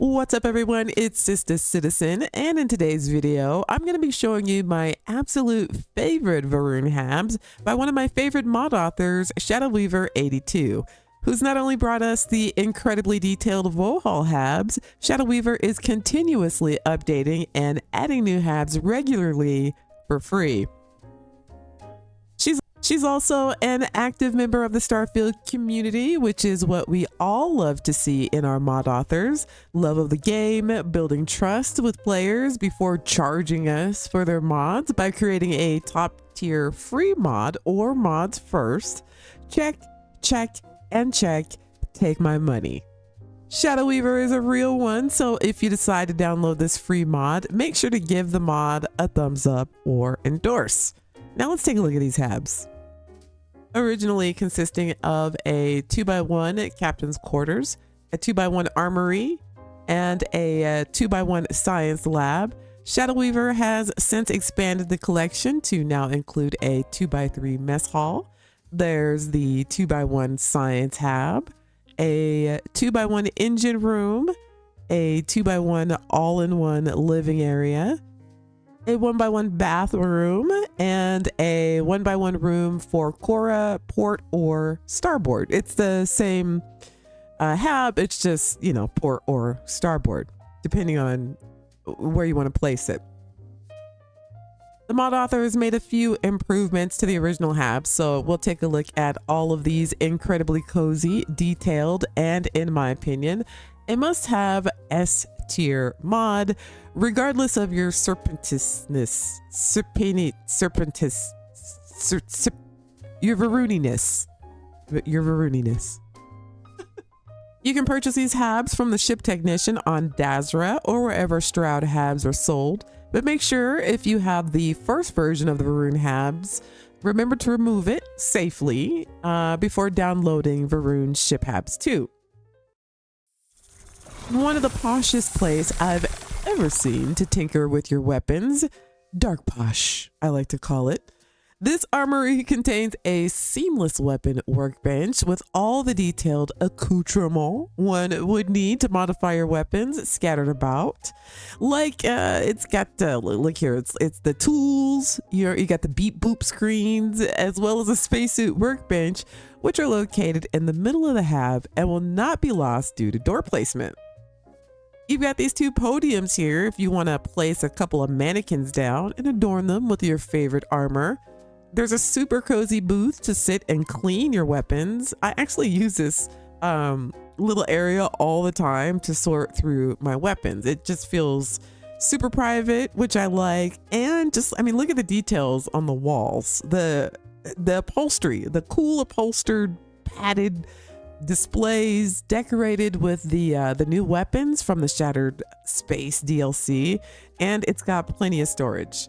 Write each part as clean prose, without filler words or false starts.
What's up everyone, it's Sister Citizen, and in today's video I'm going to be showing you my absolute favorite Varuun Habs by one of my favorite mod authors, ShadowWeaver 82, who's not only brought us the incredibly detailed Vohall Habs, ShadowWeaver is continuously updating and adding new Habs regularly for free. She's also an active member of the STARFIELD community, which is what we all love to see in our mod authors. Love of the game, building trust with players before charging us for their mods by creating a top tier free mod or mods first. Check, check, and check, take my money. ShadowWeaver is a real one, so if you decide to download this free mod, make sure to give the mod a thumbs up or endorse. Now let's take a look at these Habs. Originally consisting of a 2x1 captain's quarters, a 2x1 armory, and a 2x1 science lab, ShadowWeaver has since expanded the collection to now include a 2x3 mess hall. There's the 2x1 science hab, a 2x1 engine room, a 2x1 all-in-one living area, a 1x1 bathroom, and a 1x1 room for Cora, port, or starboard. It's the same hab, it's just, you know, port or starboard, depending on where you want to place it. The mod author has made a few improvements to the original hab, so we'll take a look at all of these incredibly cozy, detailed, and in my opinion, a must-have S-tier mod, regardless of your your Varuuniness. You can purchase these Habs from the ship technician on Dazra or wherever Stroud Habs are sold, but make sure if you have the first version of the Varuun Habs, remember to remove it safely before downloading Varuun Ship Habs 2. One of the poshest place I've ever seen to tinker with your weapons, dark posh, I like to call it. This armory contains a seamless weapon workbench with all the detailed accoutrements one would need to modify your weapons scattered about. Like it's got look here, it's the tools, you got the beep boop screens, as well as a spacesuit workbench, which are located in the middle of the hab and will not be lost due to door placement. You've got these two podiums here if you want to place a couple of mannequins down and adorn them with your favorite armor. There's a super cozy booth to sit and clean your weapons. I actually use this little area all the time to sort through my weapons. It just feels super private, which I like. And just, I mean, look at the details on the walls. The upholstery, the cool upholstered padded displays decorated with the new weapons from the Shattered Space DLC, and it's got plenty of storage.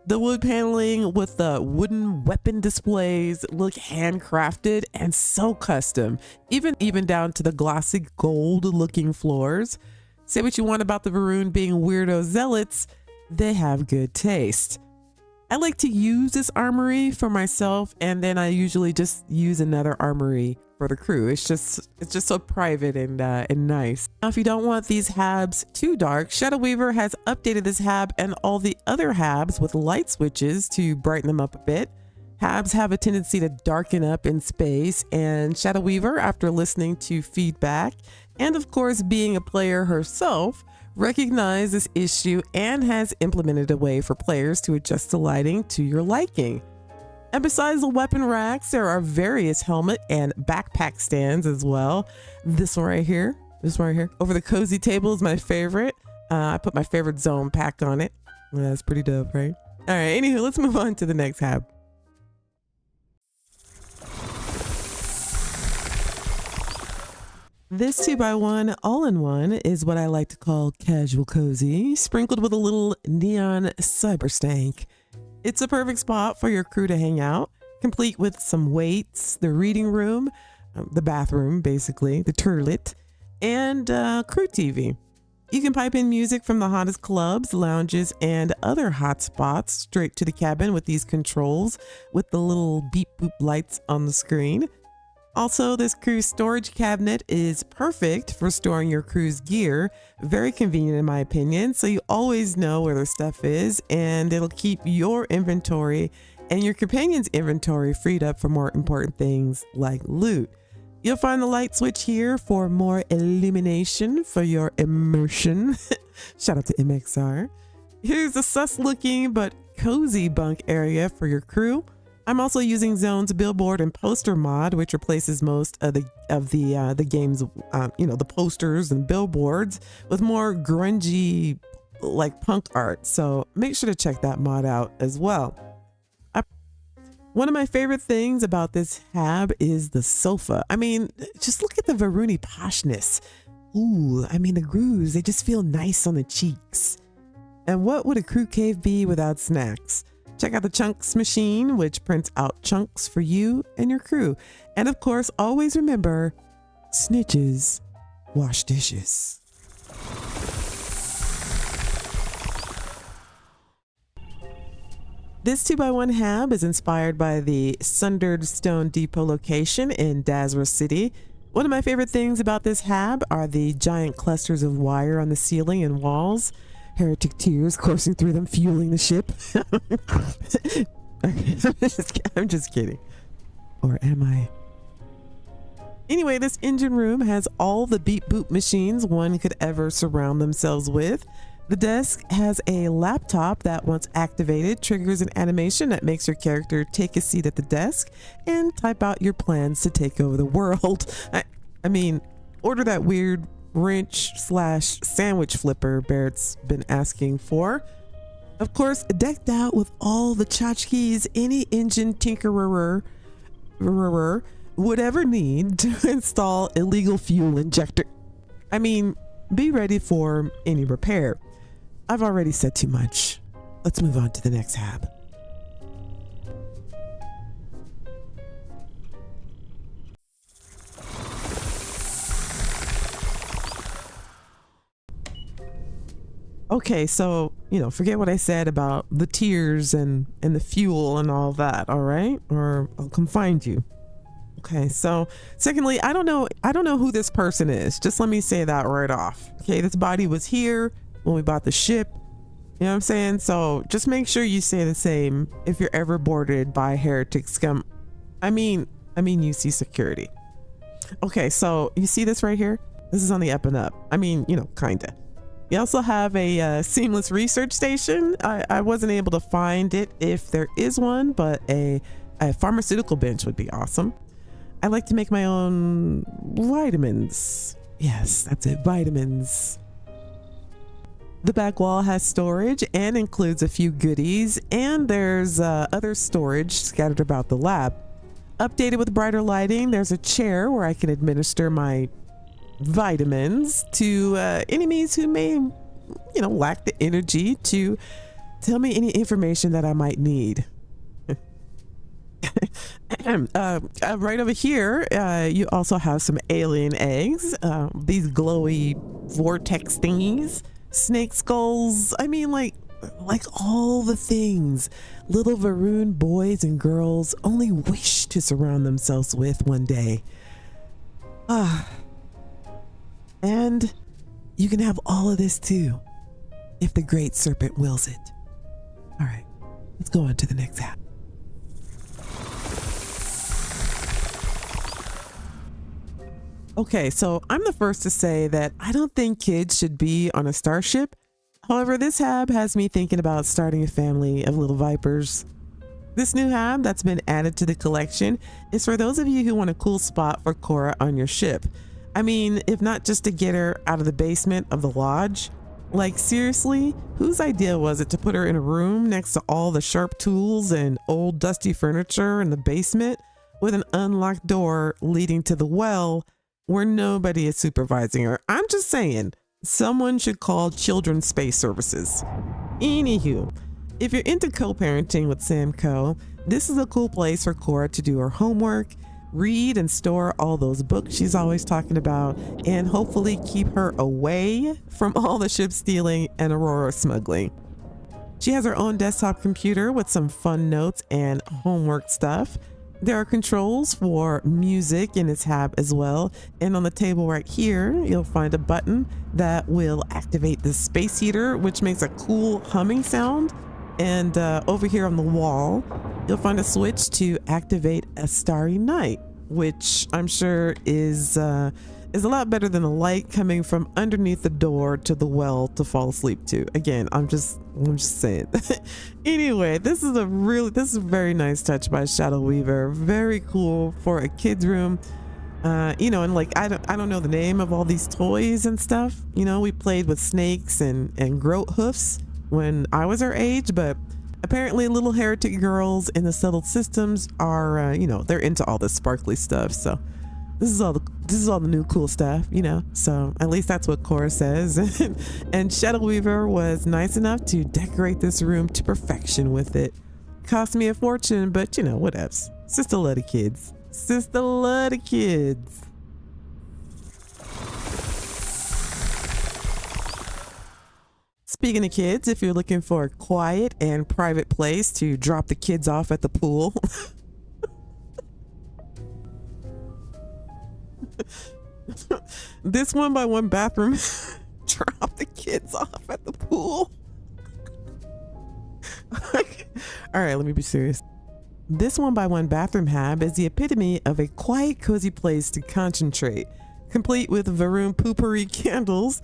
The wood paneling with the wooden weapon displays look handcrafted and so custom, even down to the glossy gold looking floors. Say what you want about the Varuun being weirdo zealots, they have good taste. I like to use this armory for myself, and then I usually just use another armory for the crew. It's just so private and nice. Now, if you don't want these Habs too dark, ShadowWeaver has updated this Hab and all the other Habs with light switches to brighten them up a bit. Habs have a tendency to darken up in space, and ShadowWeaver, after listening to feedback and of course being a player herself, recognized this issue and has implemented a way for players to adjust the lighting to your liking. And besides the weapon racks, there are various helmet and backpack stands as well. This one right here, over the cozy table is my favorite. I put my favorite zone pack on it. That's pretty dope, right? All right, anywho, let's move on to the next hab. This 2x1 all-in-one is what I like to call casual cozy, sprinkled with a little neon cyber stank. It's a perfect spot for your crew to hang out, complete with some weights, the reading room, the bathroom, basically, the toilet, and crew TV. You can pipe in music from the hottest clubs, lounges, and other hot spots straight to the cabin with these controls with the little beep boop lights on the screen. Also, this cruise storage cabinet is perfect for storing your cruise gear. Very convenient in my opinion, so you always know where the stuff is, and it'll keep your inventory and your companion's inventory freed up for more important things like loot. You'll find the light switch here for more illumination for your immersion. Shout out to MXR. Here's a sus looking but cozy bunk area for your crew. I'm also using Zone's billboard and poster mod, which replaces most of the game's the posters and billboards with more grungy like punk art. So make sure to check that mod out as well. One of my favorite things about this hab is the sofa. I mean, just look at the Varuun poshness. Ooh, I mean the grooves, they just feel nice on the cheeks. And what would a crew cave be without snacks? Check out the chunks machine, which prints out chunks for you and your crew. And of course, always remember, snitches wash dishes. This 2x1 hab is inspired by the Sundered Stone Depot location in Dazra City. One of my favorite things about this hab are the giant clusters of wire on the ceiling and walls. Heretic tears coursing through them, fueling the ship. I'm just kidding. Or am I? Anyway, this engine room has all the beep boop machines one could ever surround themselves with. The desk has a laptop that, once activated, triggers an animation that makes your character take a seat at the desk and type out your plans to take over the world. I mean, order that weird wrench / sandwich flipper Barrett's been asking for. Of course, decked out with all the tchotchkes any engine tinkerer would ever need to install illegal fuel injector. I mean, be ready for any repair. I've already said too much. Let's move on to the next hab. Okay, so, forget what I said about the tears and the fuel and all that, all right? Or I'll come find you. Okay, so secondly, I don't know who this person is. Just let me say that right off. Okay, this body was here when we bought the ship. You know what I'm saying? So just make sure you say the same if you're ever boarded by heretic scum. I mean UC security. Okay, so you see this right here? This is on the up and up. I mean, kinda. You also have a seamless research station. I wasn't able to find it if there is one, but a pharmaceutical bench would be awesome. I like to make my own vitamins. Yes, that's it, vitamins. The back wall has storage and includes a few goodies, and there's other storage scattered about the lab. Updated with brighter lighting, there's a chair where I can administer my vitamins to enemies who may, lack the energy to tell me any information that I might need. Right over here, you also have some alien eggs, these glowy vortex thingies, snake skulls. I mean, like all the things little Varuun boys and girls only wish to surround themselves with one day. And you can have all of this too, if the Great Serpent wills it. All right, let's go on to the next app. Okay, so I'm the first to say that I don't think kids should be on a starship. However, this hab has me thinking about starting a family of little vipers. This new hab that's been added to the collection is for those of you who want a cool spot for Cora on your ship. I mean, if not just to get her out of the basement of the lodge. Like, seriously, whose idea was it to put her in a room next to all the sharp tools and old dusty furniture in the basement with an unlocked door leading to the well where nobody is supervising her? I'm just saying, someone should call Children's Space Services. Anywho, if you're into co-parenting with Samco, this is a cool place for Cora to do her homework, read and store all those books she's always talking about, and hopefully keep her away from all the ship stealing and Aurora smuggling. She has her own desktop computer with some fun notes and homework stuff. There are controls for music in its hab as well. And on the table right here, you'll find a button that will activate the space heater, which makes a cool humming sound. And over here on the wall, you'll find a switch to activate a starry night, which I'm sure is a lot better than a light coming from underneath the door to the well to fall asleep to. Again, I'm just saying. Anyway, this is a very nice touch by ShadowWeaver. Very cool for a kid's room. You know, and like I don't know the name of all these toys and stuff. You know, we played with snakes and groat hoofs when I was her age, but apparently little heretic girls in the settled systems are you know, they're into all this sparkly stuff. So this is all the new cool stuff, you know. So at least that's what Cora says. And ShadowWeaver was nice enough to decorate this room to perfection with it. Cost me a fortune, but you know, whatevs. Sister love the kids. Sister love the kids. Speaking of kids, if you're looking for a quiet and private place to drop the kids off at the pool, this 1x1 bathroom, drop the kids off at the pool. All right, let me be serious. This 1x1 bathroom hab is the epitome of a quiet, cozy place to concentrate, complete with Varuun poopery candles.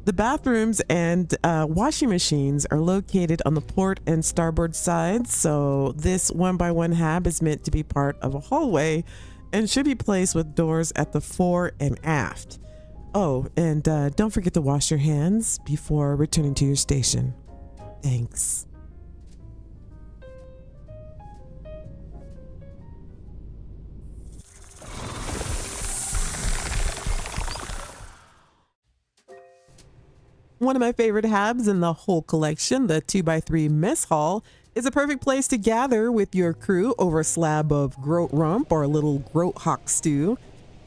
The bathrooms and washing machines are located on the port and starboard sides, so this 1x1 hab is meant to be part of a hallway and should be placed with doors at the fore and aft. Oh, and don't forget to wash your hands before returning to your station. Thanks. One of my favorite habs in the whole collection, the 2x3 mess hall, is a perfect place to gather with your crew over a slab of groat rump or a little groat hawk stew.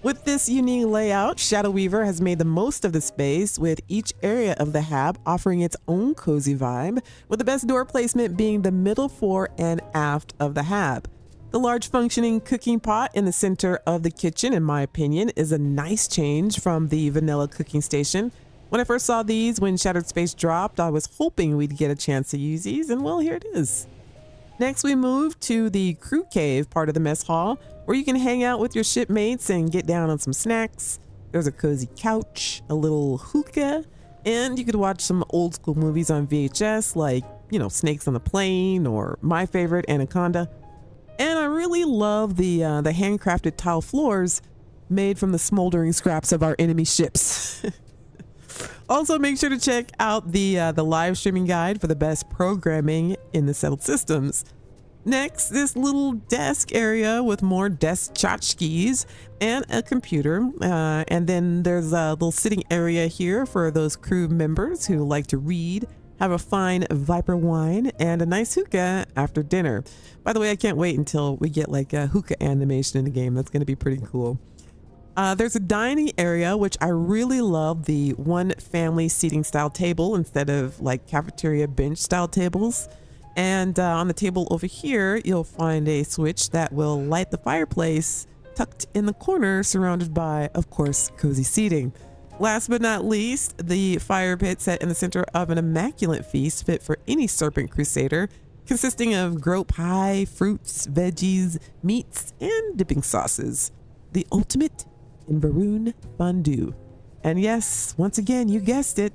With this unique layout, ShadowWeaver has made the most of the space, with each area of the hab offering its own cozy vibe, with the best door placement being the middle fore and aft of the hab. The large functioning cooking pot in the center of the kitchen, in my opinion, is a nice change from the vanilla cooking station. When I first saw these when Shattered Space dropped, I was hoping we'd get a chance to use these, and well, here it is. Next, we move to the crew cave part of the mess hall, where you can hang out with your shipmates and get down on some snacks. There's a cozy couch, a little hookah, and you could watch some old school movies on VHS like, you know, Snakes on the Plane or my favorite, Anaconda. And I really love the handcrafted tile floors made from the smoldering scraps of our enemy ships. Also, make sure to check out the live streaming guide for the best programming in the settled systems. Next, this little desk area with more desk tchotchkes and a computer. And then there's a little sitting area here for those crew members who like to read, have a fine Viper wine, and a nice hookah after dinner. By the way, I can't wait until we get like a hookah animation in the game. That's going to be pretty cool. There's a dining area, which I really love, the one family seating style table instead of like cafeteria bench style tables. And on the table over here, you'll find a switch that will light the fireplace tucked in the corner, surrounded by, of course, cozy seating. Last but not least, the fire pit set in the center of an immaculate feast fit for any serpent crusader, consisting of groat pie, fruits, veggies, meats, and dipping sauces. The ultimate in Varuun fondue. And yes, once again, you guessed it,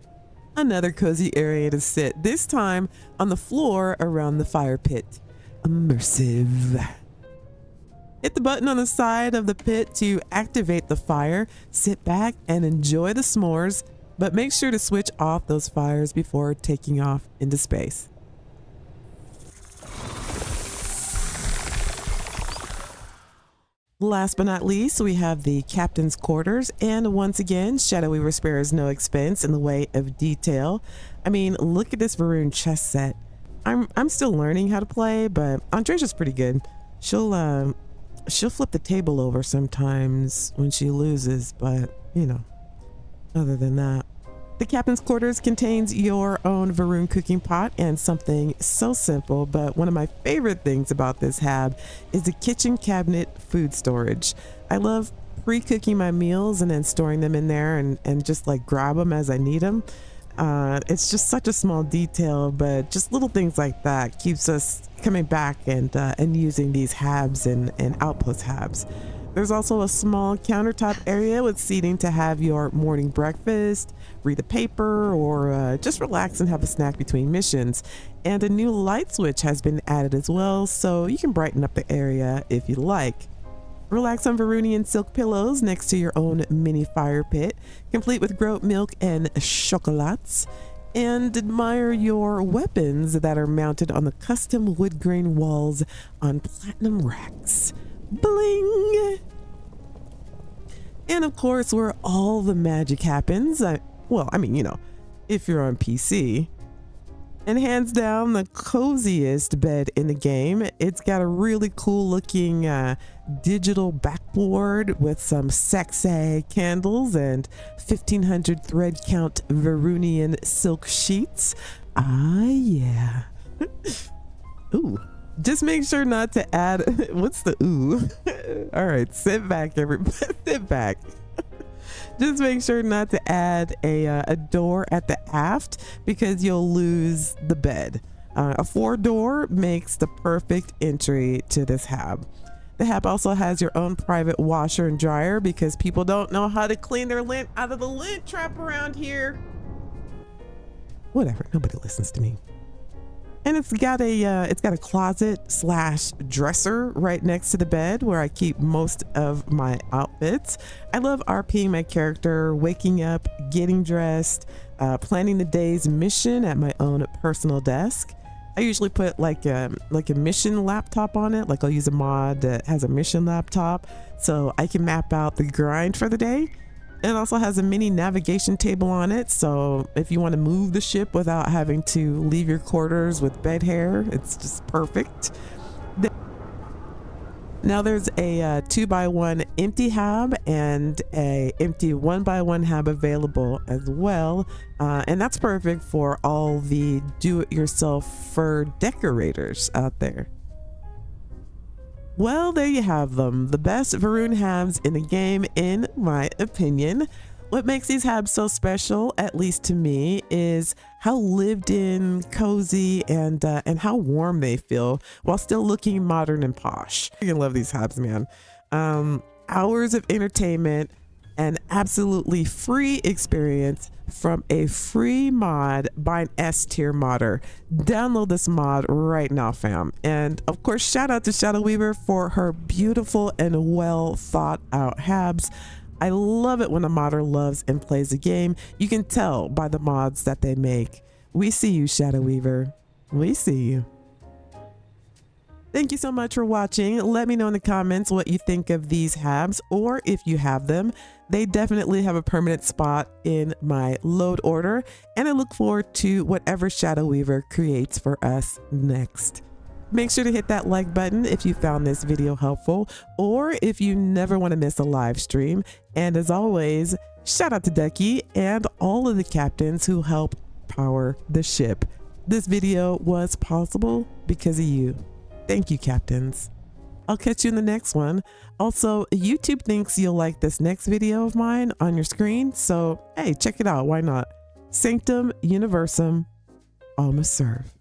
another cozy area to sit, this time on the floor around the fire pit. Immersive. Hit the button on the side of the pit to activate the fire, sit back and enjoy the s'mores, but make sure to switch off those fires before taking off into space. Last but not least, we have the captain's quarters, and once again, ShadowWeaver spares no expense in the way of detail. I mean, look at this Varuun chess set. I'm still learning how to play, but Andresia's pretty good. She'll flip the table over sometimes when she loses, but you know, other than that, The captain's quarters contains your own Varuun cooking pot and something so simple, but one of my favorite things about this hab is the kitchen cabinet food storage. I love pre-cooking my meals and then storing them in there and just like grab them as I need them. It's just such a small detail, but just little things like that keeps us coming back and using these habs and outpost habs. There's also a small countertop area with seating to have your morning breakfast, read the paper, or just relax and have a snack between missions. And a new light switch has been added as well, so you can brighten up the area if you like. Relax on Varuunian silk pillows next to your own mini fire pit, complete with goat milk and chocolates. And admire your weapons that are mounted on the custom wood grain walls on platinum racks. Bling! And of course, where all the magic happens, well, I mean, you know, if you're on PC. And hands down, the coziest bed in the game. It's got a really cool looking digital backboard with some sexy candles and 1500 thread count Varuunian silk sheets. Ah, yeah. Ooh. Just make sure not to add, what's the ooh? All right, sit back, everybody, sit back. Just make sure not to add a door at the aft because you'll lose the bed. A 4-door makes the perfect entry to this hab. The hab also has your own private washer and dryer because people don't know how to clean their lint out of the lint trap around here. Whatever, nobody listens to me. And it's got a closet / dresser right next to the bed where I keep most of my outfits. I love RPing my character, waking up, getting dressed, planning the day's mission at my own personal desk. I usually put like a mission laptop on it. Like I'll use a mod that has a mission laptop so I can map out the grind for the day. It also has a mini navigation table on it, so if you want to move the ship without having to leave your quarters with bed hair, it's just perfect. Now there's a 2x1 empty hab and a empty 1x1 hab available as well, and that's perfect for all the do-it-yourself fur decorators out there. Well, there you have them, the best Varuun habs in the game, in my opinion. What makes these habs so special, at least to me, is how lived in, cozy, and how warm they feel while still looking modern and posh. I love these habs, man. Hours of entertainment, an absolutely free experience from a free mod by an S-tier modder. Download this mod right now, fam. And of course, shout out to ShadowWeaver for her beautiful and well thought out habs. I love it when a modder loves and plays a game. You can tell by the mods that they make. We see you, ShadowWeaver. We see you. Thank you so much for watching. Let me know in the comments what you think of these habs, or if you have them. They definitely have a permanent spot in my load order, and I look forward to whatever ShadowWeaver creates for us next. Make sure to hit that like button if you found this video helpful, or if you never want to miss a live stream. And as always, shout out to Ducky and all of the captains who help power the ship. This video was possible because of you. Thank you, captains. I'll catch you in the next one. Also, YouTube thinks you'll like this next video of mine on your screen, so hey, check it out. Why not? Sanctum Universum, Alma Serve.